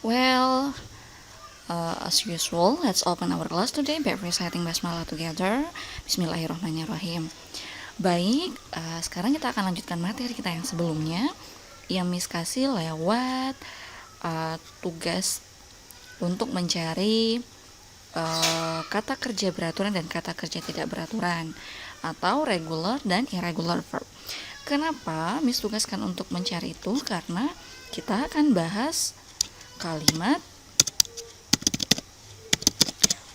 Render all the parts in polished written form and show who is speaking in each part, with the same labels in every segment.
Speaker 1: Well, as usual, let's open our class today by reciting basmalah together. Bismillahirrahmanirrahim. Baik, sekarang kita akan lanjutkan materi kita yang sebelumnya yang Miss kasih lewat tugas untuk mencari kata kerja beraturan dan kata kerja tidak beraturan atau regular dan irregular verb. Kenapa Miss tugaskan untuk mencari itu? Karena kita akan bahas kalimat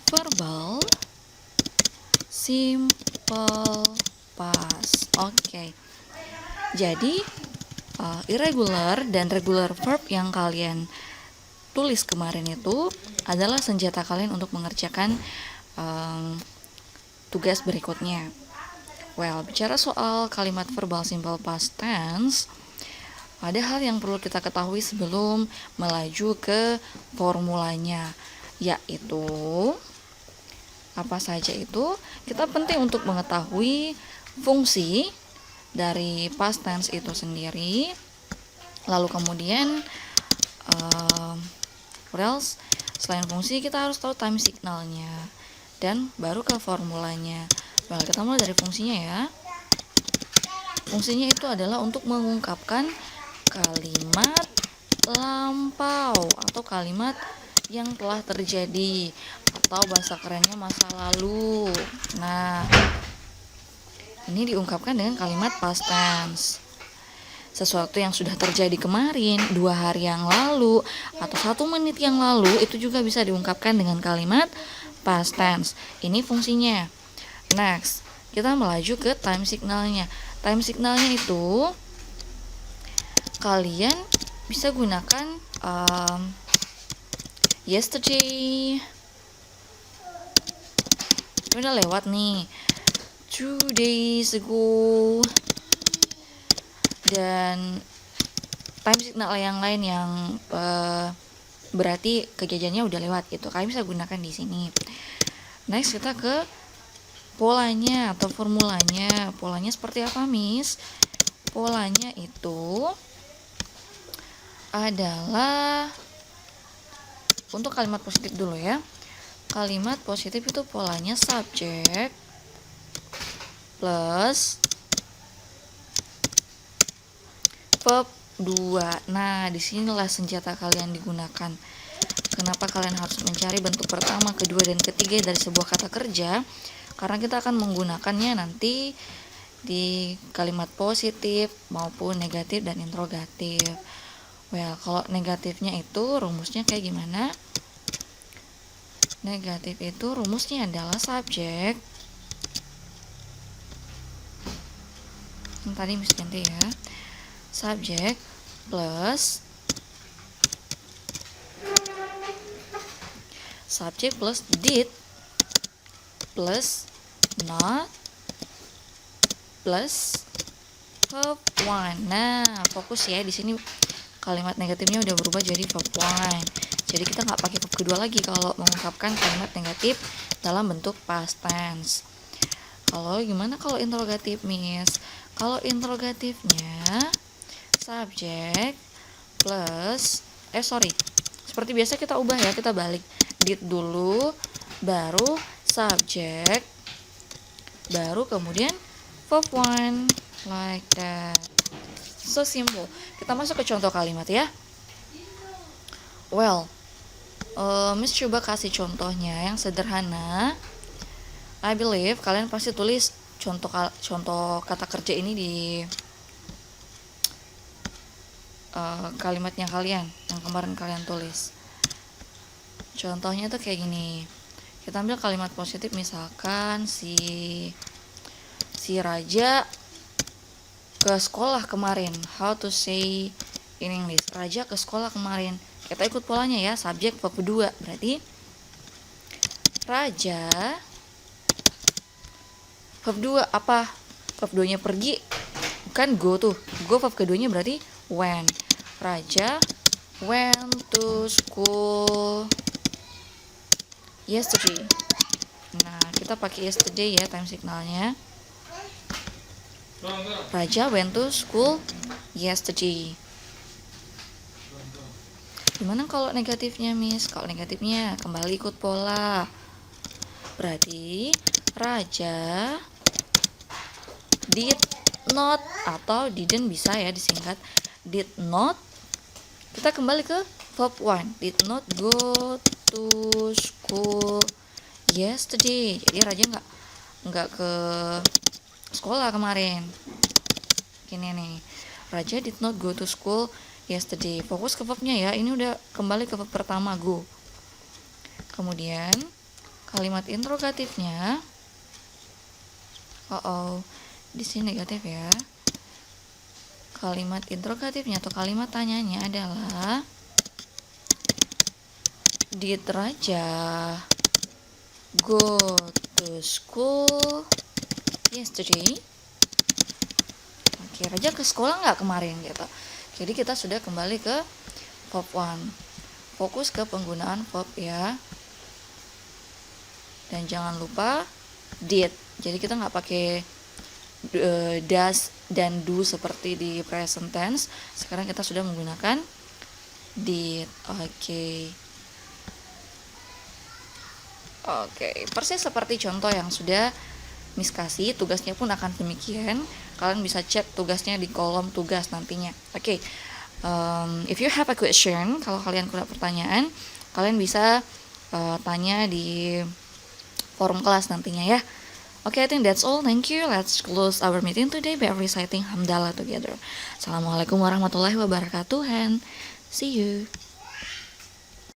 Speaker 1: verbal simple past. Oke. Jadi irregular dan regular verb yang kalian tulis kemarin itu adalah senjata kalian untuk mengerjakan tugas berikutnya. Well, bicara soal kalimat verbal simple past tense, ada hal yang perlu kita ketahui sebelum melaju ke formulanya, yaitu apa saja itu? Kita penting untuk mengetahui fungsi dari past tense itu sendiri. Lalu kemudian selain fungsi kita harus tahu time signalnya dan baru ke formulanya. Well, kita mulai dari fungsinya ya. Fungsinya itu adalah untuk mengungkapkan kalimat lampau atau kalimat yang telah terjadi atau bahasa kerennya masa lalu. Nah, ini diungkapkan dengan kalimat past tense. Sesuatu yang sudah terjadi kemarin, 2 hari yang lalu, atau 1 menit yang lalu, itu juga bisa diungkapkan dengan kalimat past tense. Ini fungsinya. Next, kita melaju ke time signalnya. Time signalnya itu kalian bisa gunakan yesterday. Udah lewat nih. 2 days ago. Dan time signal yang lain yang berarti kejadiannya udah lewat gitu. Kalian bisa gunakan di sini. Next kita ke polanya atau formulanya. Polanya seperti apa, Miss? Polanya itu adalah untuk kalimat positif dulu ya. Kalimat positif itu polanya subject plus verb 2. Nah, disinilah senjata kalian digunakan. Kenapa kalian harus mencari bentuk pertama, kedua, dan ketiga dari sebuah kata kerja? Karena kita akan menggunakannya nanti di kalimat positif maupun negatif dan interrogatif. Well, kalau negatifnya itu rumusnya kayak gimana? Negatif itu rumusnya adalah subjek. Yang tadi Miss ganti ya. Subjek plus subjek plus did plus not plus verb 1. Nah, fokus ya di sini. Kalimat negatifnya udah berubah jadi verb 1. Jadi kita nggak pakai verb kedua lagi kalau mengungkapkan kalimat negatif dalam bentuk past tense. Kalau gimana kalau interrogatif, Miss? Kalau interrogatifnya subjek plus seperti biasa kita ubah ya, kita balik. Did dulu, baru subjek, baru kemudian verb 1, like that. So simple. Kita masuk ke contoh kalimat ya. Well, Miss coba kasih contohnya yang sederhana. I believe kalian pasti tulis contoh kata kerja ini di kalimatnya kalian yang kemarin kalian tulis. Contohnya tuh kayak gini. Kita ambil kalimat positif, misalkan si Raja ke sekolah kemarin. How to say in English? Raja ke sekolah kemarin. Kita ikut polanya ya, subjek verb 2. Berarti Raja verb 2 apa? Verb 2-nya pergi. Bukan go tuh. Go verb keduanya berarti went. Raja went to school yesterday. Nah, kita pakai yesterday ya time signalnya. Raja went to school yesterday. Gimana kalau negatifnya, Miss? Kalau negatifnya kembali ikut pola. Berarti Raja did not atau didn't bisa ya disingkat. Did not. Kita kembali ke verb 1. Did not go to school yesterday. Jadi Raja nggak ke sekolah kemarin. Gini nih. Raja did not go to school yesterday. Fokus ke verbnya ya. Ini udah kembali ke verb pertama, go. Kemudian kalimat interrogatifnya. Di sini negatif ya. Kalimat interrogatifnya atau kalimat tanyanya adalah did Raja go to school yesterday? Oke, Raja ke sekolah nggak kemarin gitu. Jadi kita sudah kembali ke verb 1. Fokus ke penggunaan verb ya. Dan jangan lupa did. Jadi kita nggak pakai does dan do seperti di present tense. Sekarang kita sudah menggunakan did. Oke, persis seperti contoh yang sudah Miss kasih, tugasnya pun akan demikian. Kalian bisa cek tugasnya di kolom tugas nantinya. If you have a question, kalau kalian punya pertanyaan, kalian bisa tanya di forum kelas nantinya ya. I think that's all. Thank you. Let's close our meeting today by reciting Hamdalah together. Assalamualaikum warahmatullahi wabarakatuh and see you.